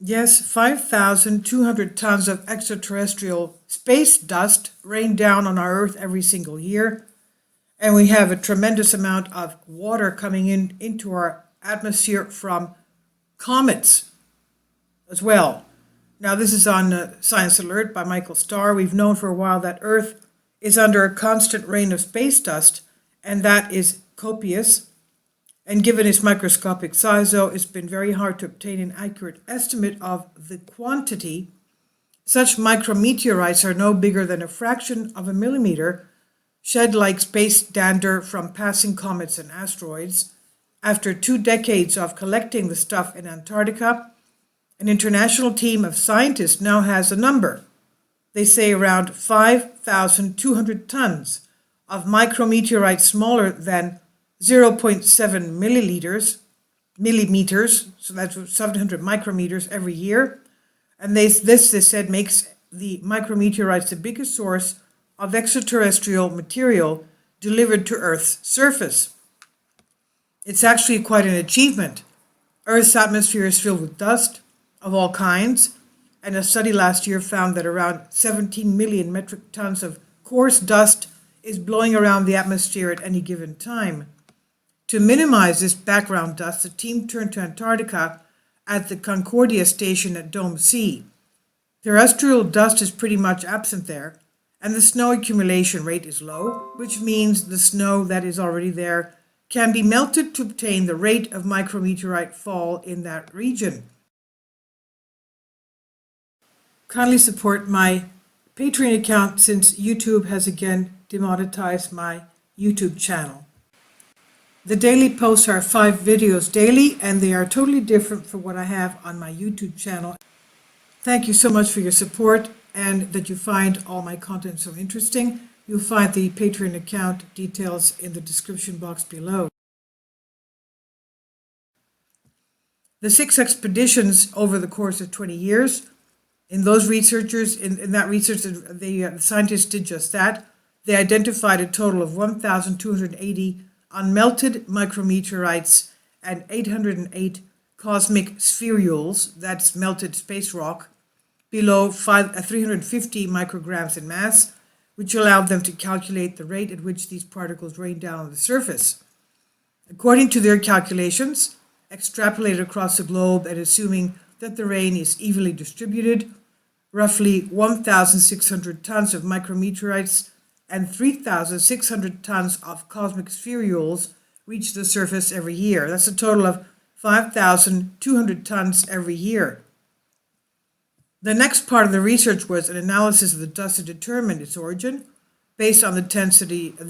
Yes, 5,200 tons of extraterrestrial space dust rain down on our Earth every single year. And we have a tremendous amount of water coming into our atmosphere from comets as well. Now, this is on Science Alert by Michael Starr. We've known for a while that Earth is under a constant rain of space dust, and that is copious. And given its microscopic size, though, it's been very hard to obtain an accurate estimate of the quantity. Such micrometeorites are no bigger than a fraction of a millimeter, shed like space dander from passing comets and asteroids. After 2 decades of collecting the stuff in Antarctica, an international team of scientists now has a number. They say around 5,200 tons of micrometeorites smaller than 0.7 millimeters, so that's 700 micrometers every year. And they said, makes the micrometeorites the biggest source of extraterrestrial material delivered to Earth's surface. It's actually quite an achievement. Earth's atmosphere is filled with dust of all kinds, and a study last year found that around 17 million metric tons of coarse dust is blowing around the atmosphere at any given time. To minimize this background dust, the team turned to Antarctica at the Concordia station at Dome C. Terrestrial dust is pretty much absent there, and the snow accumulation rate is low, which means the snow that is already there can be melted to obtain the rate of micrometeorite fall in that region. Kindly support my Patreon account since YouTube has again demonetized my YouTube channel. The daily posts are 5 videos daily, and they are totally different from what I have on my YouTube channel. Thank you so much for your support and that you find all my content so interesting. You'll find the Patreon account details in the description box below. The 6 expeditions over the course of 20 years, in that research, the scientists did just that. They identified a total of 1,280 unmelted micrometeorites and 808 cosmic spherules, that's melted space rock, below 350 micrograms in mass, which allowed them to calculate the rate at which these particles rain down on the surface. According to their calculations, extrapolated across the globe and assuming that the rain is evenly distributed, roughly 1,600 tons of micrometeorites and 3,600 tons of cosmic spherules reach the surface every year. That's a total of 5,200 tons every year. The next part of the research was an analysis of the dust to determine its origin based on the density of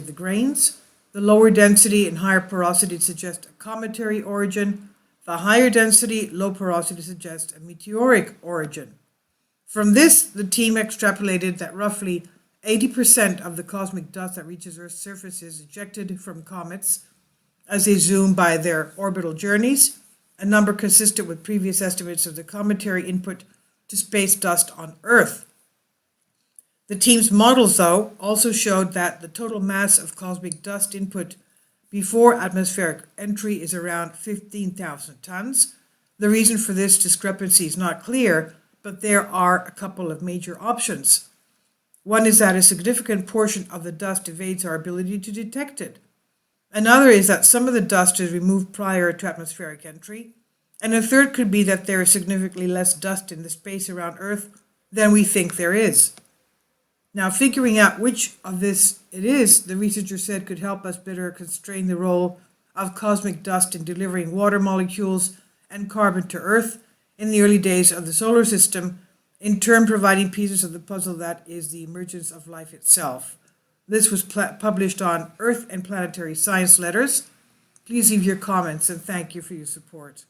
the grains. The lower density and higher porosity suggest a cometary origin. The higher density, low porosity suggests a meteoric origin. From this, the team extrapolated that roughly 80% of the cosmic dust that reaches Earth's surface is ejected from comets as they zoom by their orbital journeys, a number consistent with previous estimates of the cometary input to space dust on Earth. The team's models, though, also showed that the total mass of cosmic dust input before atmospheric entry is around 15,000 tons. The reason for this discrepancy is not clear, but there are a couple of major options. One is that a significant portion of the dust evades our ability to detect it. Another is that some of the dust is removed prior to atmospheric entry. And a third could be that there is significantly less dust in the space around Earth than we think there is. Now, figuring out which of this it is, the researcher said, could help us better constrain the role of cosmic dust in delivering water molecules and carbon to Earth in the early days of the solar system, in turn providing pieces of the puzzle that is the emergence of life itself. This was published on Earth and Planetary Science Letters. Please leave your comments, and thank you for your support.